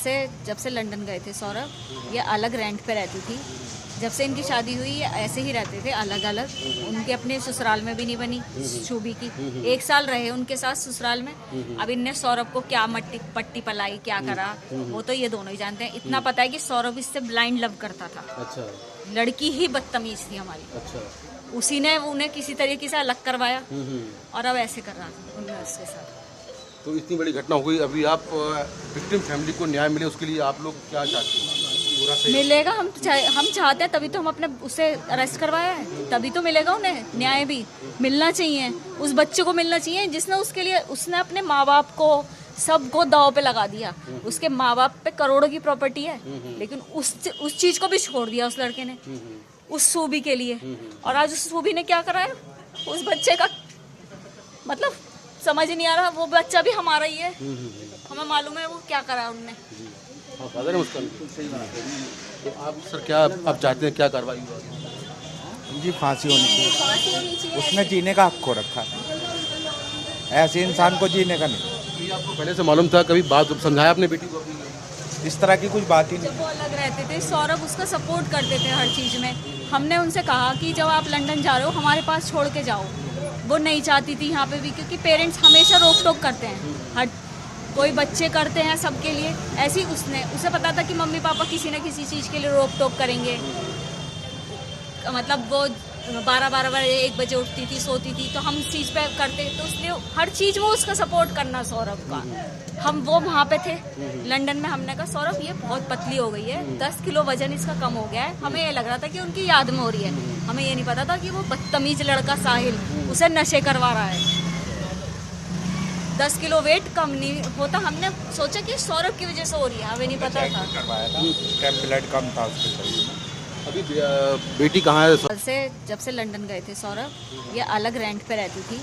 से जब से लंदन गए थे सौरभ, ये अलग रेंट पे रहती थी। जब से इनकी शादी हुई ये ऐसे ही रहते थे अलग अलग। उनके अपने ससुराल में भी नहीं बनी शोभी की। 1 साल रहे उनके साथ ससुराल में। अब इनने सौरभ को क्या पट्टी पलाई, क्या करा, वो तो ये दोनों ही जानते हैं। इतना पता है कि सौरभ इससे ब्लाइंड लव करता था। अच्छा। लड़की ही बदतमीज थी हमारी। अच्छा। उसी ने उन्हें किसी तरीके से अलग करवाया और अब ऐसे कर रहा था उन्हें उसके साथ। तो इतनी बड़ी घटना हो गई, अभी आप विक्टिम फैमिली को न्याय मिले उसके लिए आप लोग क्या चाहते हैं? पूरा सही मिलेगा। हम चाहते हैं, तभी तो हम अपने उसे अरेस्ट करवाया है। तभी तो मिलेगा उन्हें न्याय भी मिलना चाहिए। उस बच्चे को मिलना चाहिए जिसने उसके लिए उसने अपने माँ बाप को सबको दाव पे लगा दिया। उसके माँ बाप पे करोड़ों की प्रॉपर्टी है, लेकिन उस चीज को भी छोड़ दिया उस लड़के ने उस सूबी के लिए। और आज उस सूबी ने क्या करा है उस बच्चे का, मतलब समझ नहीं आ रहा। वो बच्चा भी हमारा ही है, हमें मालूम है वो क्या करा उनने। फादर है उसका। तो आप सर क्या आप चाहते हैं, क्या कार्रवाई हुआ? जी फांसी होनी चाहिए। उसने जीने का हक खो रखा है, ऐसे इंसान को जीने का नहीं। ये आपको पहले से मालूम था? कभी बात समझाया अपने बेटी को? इस तरह की कुछ बात ही नहीं। जब वो अलग रहते थे सौरभ उसका सपोर्ट करते थे हर चीज़ में। हमने उनसे कहा कि जब आप लंदन जा रहे हो हमारे पास छोड़ के जाओ। वो नहीं चाहती थी यहाँ पे भी, क्योंकि पेरेंट्स हमेशा रोक टोक करते हैं। हर कोई बच्चे करते हैं सबके लिए। ऐसे ही उसे पता था कि मम्मी पापा किसी न किसी चीज़ के लिए रोक टोक करेंगे। मतलब वो 12-12 बजे 1 बजे उठती थी, सोती थी, तो हम इस चीज़ पे करते। तो इसलिए हर चीज़ वो उसका सपोर्ट करना सौरभ का। हम वो वहाँ पे थे लंदन में। हमने कहा सौरभ ये बहुत पतली हो गई है, 10 किलो वजन इसका कम हो गया है। हमें ये लग रहा था कि उनकी याद में हो रही है। हमें ये नहीं पता था कि वो बदतमीज लड़का साहिल उसे नशे करवा रहा है। 10 किलो वेट कम नहीं होता। हमने सोचा कि सौरभ की वजह से हो रही है, हमें नहीं पता था। करवाया था, कैंप ब्लड कम था उसके शरीर में। अभी बेटी कहाँ है? जब से लंदन गए थे सौरभ, ये अलग रेंट पे रहती थी।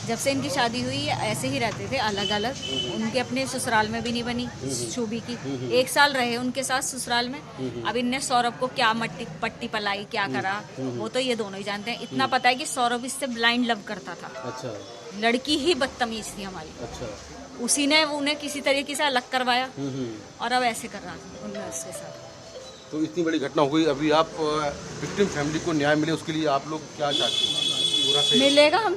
जब से इनकी शादी हुई ये ऐसे ही रहते थे अलग अलग। उनके अपने ससुराल में भी नहीं बनी शोभी की। 1 साल रहे उनके साथ ससुराल में। अब इनने सौरभ को क्या पट्टी पलाई, क्या करा, वो तो ये दोनों ही जानते हैं। इतना पता है कि सौरभ इससे ब्लाइंड लव करता था। अच्छा। लड़की ही बदतमीज थी हमारी। अच्छा। उसी ने उन्हें किसी तरीके से अलग करवाया और अब ऐसे कर रहा था उन्हें उसके साथ। तो इतनी बड़ी घटना हो गई, अभी आप विक्टिम फैमिली को न्याय मिले उसके लिए आप लोग क्या चाहते हैं? पूरा सही मिलेगा। हम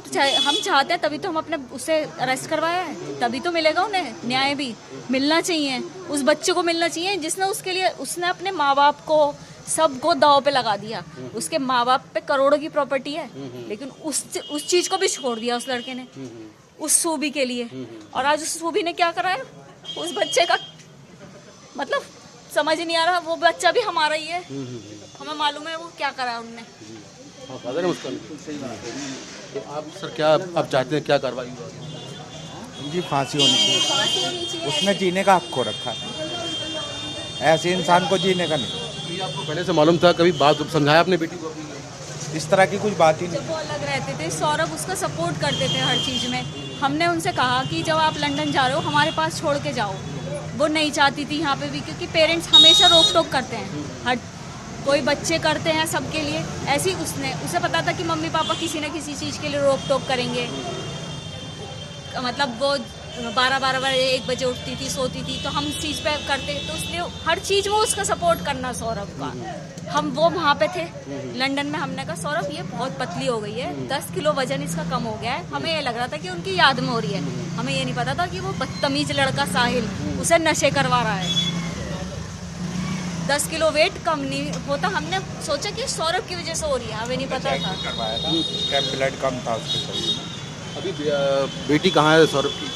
चाहते हैं, तभी तो हम अपने उसे अरेस्ट करवाया है। तभी तो मिलेगा उन्हें न्याय भी मिलना चाहिए। उस बच्चे को मिलना चाहिए जिसने उसके लिए उसने अपने माँ बाप को सबको दाव पे लगा दिया। उसके माँ बाप पे करोड़ों की प्रॉपर्टी है, लेकिन उस चीज को भी छोड़ दिया उस लड़के ने उस सूबी के लिए। और आज उस सूबी ने क्या करा है उस बच्चे का, मतलब समझ नहीं आ रहा। वो बच्चा भी हमारा ही है, हमें मालूम है वो क्या करा उनने। फादर है उसका। तो आप सर क्या आप चाहते हैं, क्या कार्रवाई हुआ? जी फांसी होनी चाहिए। उसने जीने का हक खो रखा है, ऐसे इंसान को जीने का नहीं। ये आपको पहले से मालूम था? कभी बात समझाया अपने बेटी को? इस तरह की कुछ बात ही नहीं। जब वो अलग रहते थे सौरभ उसका सपोर्ट करते थे हर चीज़ में। हमने उनसे कहा कि जब आप लंदन जा रहे हो हमारे पास छोड़ के जाओ। वो नहीं चाहती थी यहाँ पे भी, क्योंकि पेरेंट्स हमेशा रोक टोक करते हैं। हर कोई बच्चे करते हैं सबके लिए। ऐसे ही उसे पता था कि मम्मी पापा किसी न किसी चीज़ के लिए रोक टोक करेंगे। मतलब वो 12-12 बजे 1 बजे उठती थी, सोती थी, तो हम इस चीज़ पे करते। तो इसलिए हर चीज़ वो उसका सपोर्ट करना सौरभ का। हम वो वहाँ पे थे लंदन में। हमने कहा सौरभ ये बहुत पतली हो गई है, 10 किलो वजन इसका कम हो गया है। हमें ये लग रहा था कि उनकी याद में हो रही है। हमें ये नहीं पता था कि वो बदतमीज लड़का साहिल उसे नशे करवा रहा है। 10 किलो वेट कम नहीं होता। हमने सोचा कि सौरभ की वजह से हो रही है, हमें नहीं पता था। करवाया था, कैंप ब्लड कम था उसके शरीर में। अभी बेटी कहाँ है सौरभ की?